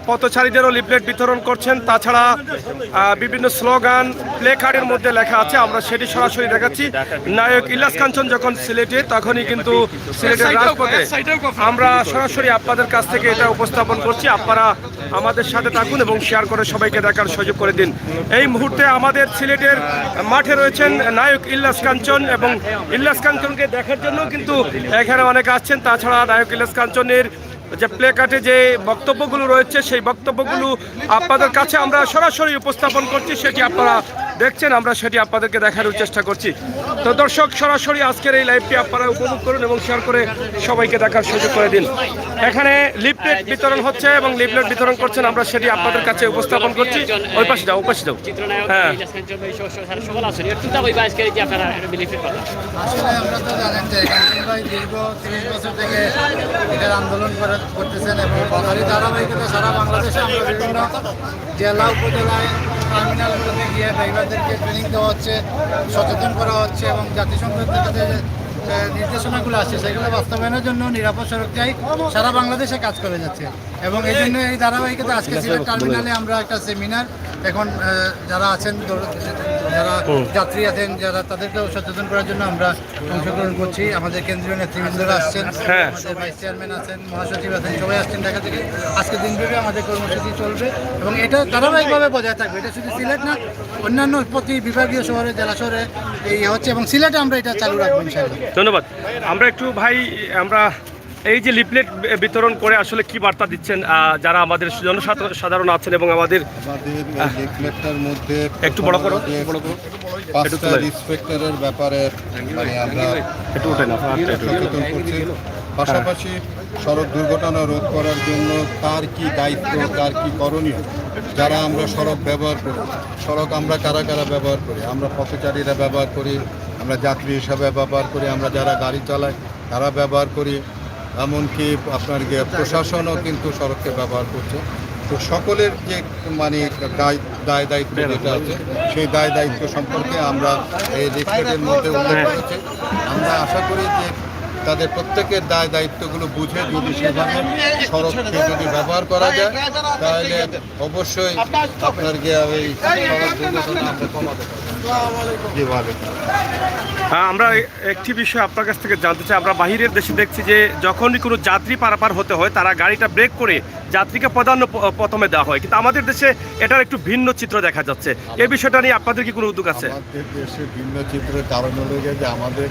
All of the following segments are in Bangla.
পথচারীদেরও লিফলেট বিতরণ করছেন। তাছাড়া বিভিন্ন স্লোগান প্লে কার্ডের মধ্যে লেখা আছে, আমরা সেটি সরাসরি দেখাচ্ছি। নায়ক ইলিয়াস কাঞ্চন যখন সিলেটে, তখনই কিন্তু সিলেটের রাজপথে আমরা সরাসরি আপনাদের কাছ থেকে এটা উপস্থাপন করছি। আপনারা আমাদের সাথে থাকুন এবং শেয়ার করে সবাইকে দেখার সুযোগ করে দিন। এই মুহূর্তে আমাদের সিলেটের মাঠে রয়েছেন নায়ক ইলিয়াস কাঞ্চন, এবং ইলিয়াস কাঞ্চনকে দেখার জন্য কিন্তু এখানে অনেকে আসছেন। তাছাড়া নায়ক ইলিয়াস কাঞ্চনের যে প্লে কার্ডে যে বক্তব্যগুলো রয়েছে, সেই বক্তব্যগুলো আপনাদের কাছে আমরা সরাসরি উপস্থাপন করছি, সেটি আপনারা দেখছেন, আমরা সেটি আপনাদেরকে দেখানোর চেষ্টা করছি। তো দর্শক, সরাসরি আজকের এই লাইভটি আপনারা উপভোগ করুন এবং শেয়ার করে সবাইকে দেখার সুযোগ করে দিন। এখানে লিফলেট বিতরণ হচ্ছে এবং লিফলেট বিতরণ করছেন, আমরা সেটি আপনাদের কাছে উপস্থাপন করছি। ওই পাশে যাও, ওই পাশে যাও। হ্যাঁ, আসলে আমরা তো জানেন যে কাঞ্চন ভাই দীর্ঘ 30 বছর থেকে এটার আন্দোলন করতেছেন এবং তারই ধারাবাহিকতা সারা বাংলাদেশে আমরা বিভিন্ন জেলা উপজেলায় টার্মিনালগুলোতে গিয়ে ড্রাইভারদেরকে ট্রেনিং দেওয়া হচ্ছে, সচেতন করা হচ্ছে এবং জাতিসংঘের থেকে যে নির্দেশনাগুলো আসছে সেগুলো বাস্তবায়নের জন্য নিরাপদ সড়কটাই সারা বাংলাদেশে কাজ করে যাচ্ছে। এবং এই জন্য এই ধারাবাহিকতা আজকে সিলেট টার্মিনালে আমরা একটা সেমিনার এখন যারা আছেন, যারা যাত্রী আছেন, যারা তাদেরকেও সচেতন করার জন্য আমরা অংশগ্রহণ করছি। আমাদের কেন্দ্রীয় নেতৃবৃন্দরা আসছেন, আমাদের ভাইস চেয়ারম্যান আছেন, মহাসচিব আছেন, সবাই আসছেন ঢাকা থেকে। আজকে দিনব্যাপী আমাদের কর্মসূচি চলবে এবং এটা ধারাবাহিকভাবে বজায় থাকবে। এটা শুধু সিলেট না, অন্যান্য প্রতি বিভাগীয় শহরে, জেলা শহরে এই হচ্ছে এবং সিলেটে আমরা এটা চালু রাখবো ইনশাআল্লাহ। ধন্যবাদ। আমরা একটু ভাই, আমরা এই যে লিফলেট বিতরণ করে আসলে কি বার্তা দিচ্ছেন যারা আমাদের জনসাধারণ আছেন এবং আমাদের লিফলেটটার মধ্যে একটু বড় করো, পাঁচটা ইন্সপেক্টরের ব্যাপারে মানে আমরা সচেতন করছি। পাশাপাশি সড়ক দুর্ঘটনা রোধ করার জন্য কার কি দায়িত্ব, কার কি করণীয়, যারা আমরা সড়ক ব্যবহার করি, সড়ক আমরা কারা কারা ব্যবহার করি, আমরা পথচারীরা ব্যবহার করি, আমরা যাত্রী হিসাবে ব্যবহার করি, আমরা যারা গাড়ি চালাই তারা ব্যবহার করি, এমনকি আপনার প্রশাসনও কিন্তু সড়ককে ব্যবহার করছে। তো সকলের যে মানে দায় দায়িত্ব যেটা আছে, সেই দায় দায়িত্ব সম্পর্কে আমরা এই লিফলেটের মধ্যে উল্লেখ করেছি। আমরা আশা করি যে তাদের প্রত্যেকের দায় দায়িত্বগুলো বুঝে যদি সেভাবে সড়ককে যদি ব্যবহার করা যায়, তাহলে অবশ্যই আপনার গিয়ে ওই সড়ক দুর্ঘটনা আমরা কমাতে পারবো। আমরা একটি বিষয় আপনার কাছ থেকে জানতে চাই। আমরা বাহিরের দেশে দেখছি যে যখনই কোনো যাত্রী পারাপার হতে হয়, তারা গাড়িটা ব্রেক করে যাত্রীকে প্রাধান্য প্রথমে দেওয়া হয়, কিন্তু আমাদের দেশে এটার একটু ভিন্ন চিত্র দেখা যাচ্ছে। এই বিষয়টা নিয়ে আপনাদের কি কোনো উদ্যোগ আছে? আমাদের দেশে ভিন্ন চিত্রের কারণ হলো যে আমাদের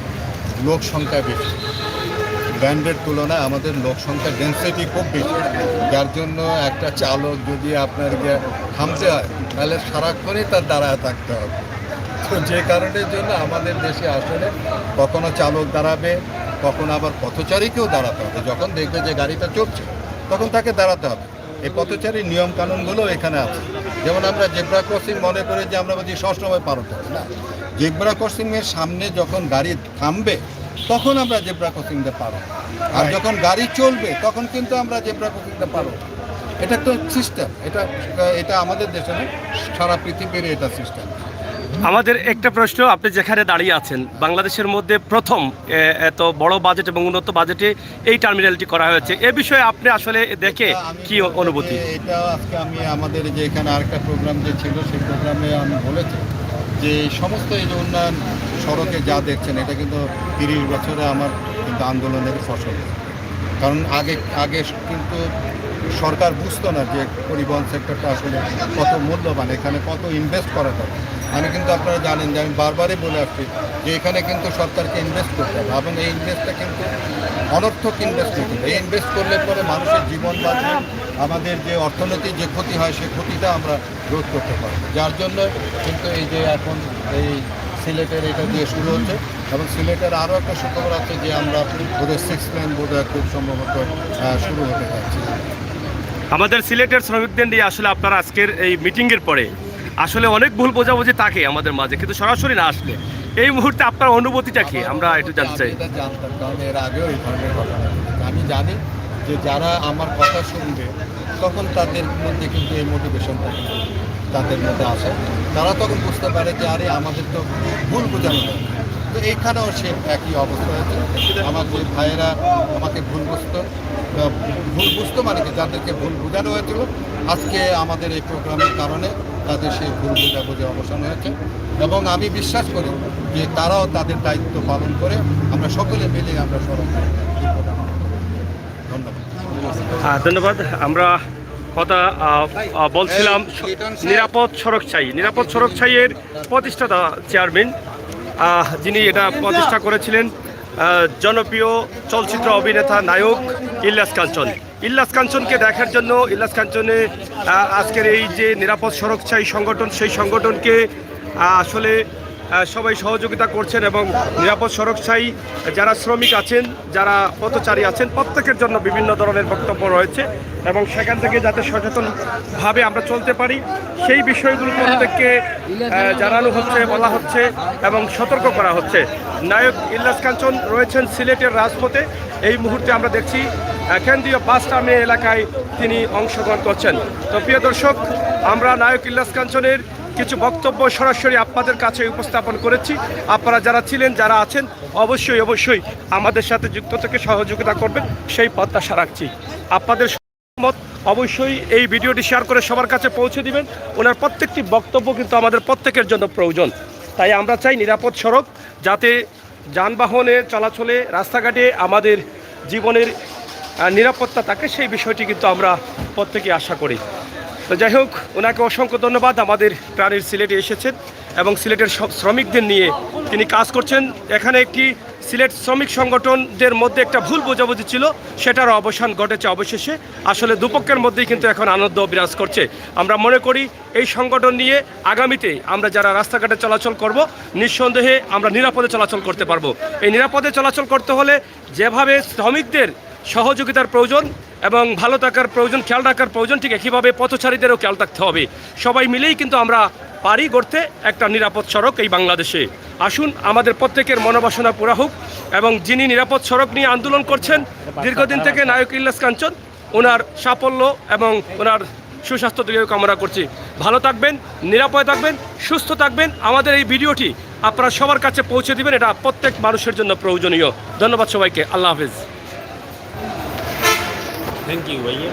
লোক সংখ্যা বেশি, ব্যান্ডের তুলনায় আমাদের লোক সংখ্যা ডেন্সিটি খুব বেশি, যার জন্য একটা চালক যদি আপনার থামতে হয় তাহলে সারাক্ষণই তার দাঁড়ায় থাকতে হবে। তো যে কারণের জন্য আমাদের দেশে আসলে কখনো চালক দাঁড়াবে, কখনো আবার পথচারীকেও দাঁড়াতে হবে। যখন দেখবে যে গাড়িটা চলছে তখন তাকে দাঁড়াতে হবে। এই পথচারীর নিয়ম কানুনগুলো এখানে আছে। যেমন আমরা জেব্রা ক্রসিং মনে করি যে আমরা বলছি সবসময় পার হতে হবে না, জেব্রা ক্রসিংয়ের সামনে যখন গাড়ি থামবে তখন আমরা জেব্রা ক্রসিংটা পার হব, আর যখন গাড়ি চলবে তখন কিন্তু আমরা জেব্রা ক্রসিংটা পার হব। এটা তো সিস্টেম, এটা আমাদের দেশে না, সারা পৃথিবীর এটা সিস্টেম। আমাদের একটা প্রশ্ন, আপনি যেখানে দাঁড়িয়ে আছেন, বাংলাদেশের মধ্যে প্রথম এত বড় বাজেট এবং উন্নত বাজেটে এই টার্মিনালটি করা হয়েছে, এ বিষয়ে আপনি আসলে দেখে কি অনুভূতি? এটা আজকে আমি আমাদের যে এখানে আরেকটা প্রোগ্রাম যে ছিল সেই প্রোগ্রামে আমি বলেছি যে সমস্ত এই যে উন্নয়ন সড়কে যা দেখছেন এটা কিন্তু 30 বছরে আমার কিন্তু আন্দোলনের ফসল। কারণ আগে কিন্তু সরকার বুঝতো না যে পরিবহন সেক্টরটা আসলে কত মূল্যবান, এখানে কত ইনভেস্ট করা দরকার। আমি কিন্তু আপনারা জানেন যে আমি বারবারই বলে আসছি যে এখানে কিন্তু সরকারকে ইনভেস্ট করতে হবে এবং এই ইনভেস্টটা কিন্তু অনর্থক ইনভেস্টমেন্ট। এই ইনভেস্ট করলে পরে মানুষের জীবন বাঁচবে, আমাদের যে অর্থনৈতিক যে ক্ষতি হয় সেই ক্ষতিটা আমরা রোধ করতে পারবো। যার জন্য কিন্তু এই যে এখন এই সিলেটের এটা দিয়ে শুরু হচ্ছে এবং সিলেটের আরও একটা সুখবর আছে যে আমরা বোধহয় 6 লেন বোধহয় খুব সম্ভবত শুরু হতে যাচ্ছে। আমাদের সিলেটের শ্রমিকদের নিয়ে আসলে আপনারা আজকের এই মিটিংয়ের পরে আসলে অনেক ভুল বোঝাবুঝি থাকে আমাদের মাঝে, কিন্তু সরাসরি না আসলে এই মুহূর্তে আপনার অনুভূতিটা কি আমরা একটু জানতে চাই। এটা জানতাম, কারণ এর আগেও এই ধরনের ঘটনা। আমি জানি যে যারা আমার কথা শুনবে তখন তাদের মধ্যে কিন্তু এই মোটিভেশনটা তাদের মধ্যে আসে, তারা তখন বুঝতে পারে যে আরে আমাদের তো ভুল বোঝানো যায়। তো এইখানেও সে একই অবস্থা হয়েছে, আমার যে ভাইয়েরা আমাকে ভুল বুঝতো ভুল বুঝতে মানে কি যাদেরকে ভুল বোঝানো হয়েছিল আজকে আমাদের এই প্রোগ্রামের কারণে তাদের সেই ভুল বোঝাবুঝি অবসান হয়েছে এবং আমি বিশ্বাস করি যে তারাও তাদের দায়িত্ব পালন করে আমরা সকলে মিলে আমরা সড়ক ধন্যবাদ। ধন্যবাদ। আমরা কথা বলছিলাম নিরাপদ সড়ক চাইয়ের প্রতিষ্ঠাতা চেয়ারম্যান যিনি এটা প্রতিষ্ঠা করেছিলেন জনপ্রিয় চলচ্চিত্র অভিনেতা নায়ক ইলিয়াস কাঞ্চনকে দেখার জন্য ইলিয়াস কাঞ্চনে আজকের এই যে নিরাপদ সড়ক চাই সংগঠন, সেই সংগঠনকে আসলে সবাই সহযোগিতা করছেন এবং নিরাপদ সড়ক চাই যারা শ্রমিক আছেন, যারা পথচারী আছেন, প্রত্যেকের জন্য বিভিন্ন ধরনের বক্তব্য রয়েছে এবং সেখান থেকে যাতে সচেতনভাবে আমরা চলতে পারি সেই বিষয়গুলো প্রত্যেককে জানানো হচ্ছে, বলা হচ্ছে এবং সতর্ক করা হচ্ছে। নায়ক ইলিয়াস কাঞ্চন রয়েছেন সিলেটের রাজপথে। এই মুহূর্তে আমরা দেখছি কেন্দ্রীয় বাস টার্মিনাল এলাকায় তিনি অংশগ্রহণ করছেন। তো প্রিয় দর্শক, আমরা নায়ক ইলিয়াস কাঞ্চনের কিছু বক্তব্য সরাসরি আপনাদের কাছে উপস্থাপন করেছি। আপনারা যারা ছিলেন, যারা আছেন, অবশ্যই আমাদের সাথে যুক্ত থেকে সহযোগিতা করবেন সেই প্রত্যাশা রাখছি। আপনাদের মত অবশ্যই এই ভিডিওটি শেয়ার করে সবার কাছে পৌঁছে দিবেন। ওনার প্রত্যেকটি বক্তব্য কিন্তু আমাদের প্রত্যেকের জন্য প্রয়োজন। তাই আমরা চাই নিরাপদ সড়ক, যাতে যানবাহনের চলাচলে রাস্তাঘাটে আমাদের জীবনের নিরাপত্তা থাকে, সেই বিষয়টি কিন্তু আমরা প্রত্যেকে আশা করি। তো যাই হোক, ওনাকে অসংখ্য ধন্যবাদ। আমাদের প্রাণীর সিলেটে এসেছেন এবং সিলেটের সব শ্রমিকদের নিয়ে তিনি কাজ করছেন। এখানে একটি সিলেট শ্রমিক সংগঠনদের মধ্যে একটা ভুল বোঝাবুঝি ছিল, সেটারও অবসান ঘটেছে অবশেষে। আসলে দুপক্ষের মধ্যেই কিন্তু এখন আনন্দ বিরাজ করছে। আমরা মনে করি এই সংগঠন নিয়ে আগামীতে আমরা যারা রাস্তাঘাটে চলাচল করব, নিঃসন্দেহে আমরা নিরাপদে চলাচল করতে পারবো। এই নিরাপদে চলাচল করতে হলে যেভাবে শ্রমিকদের সহযোগিতার প্রয়োজন এবং ভালো থাকার প্রয়োজন, খেয়াল রাখার প্রয়োজন, ঠিক একইভাবে পথচারীদেরও খেয়াল রাখতে হবে। সবাই মিলেই কিন্তু আমরা পারি গড়তে একটা নিরাপদ সড়ক এই বাংলাদেশে। আসুন আমাদের প্রত্যেকের মনোবাসনা পুরা হোক এবং যিনি নিরাপদ সড়ক নিয়ে আন্দোলন করছেন দীর্ঘদিন থেকে, নায়ক ইলিয়াস কাঞ্চন, ওনার সাফল্য এবং ওনার সুস্বাস্থ্য দীর্ঘ কামনা করছি। ভালো থাকবেন, নিরাপদে থাকবেন, সুস্থ থাকবেন। আমাদের এই ভিডিওটি আপনারা সবার কাছে পৌঁছে দিবেন, এটা প্রত্যেক মানুষের জন্য প্রয়োজনীয়। ধন্যবাদ সবাইকে। আল্লাহ হাফেজ। Thank you, भैया।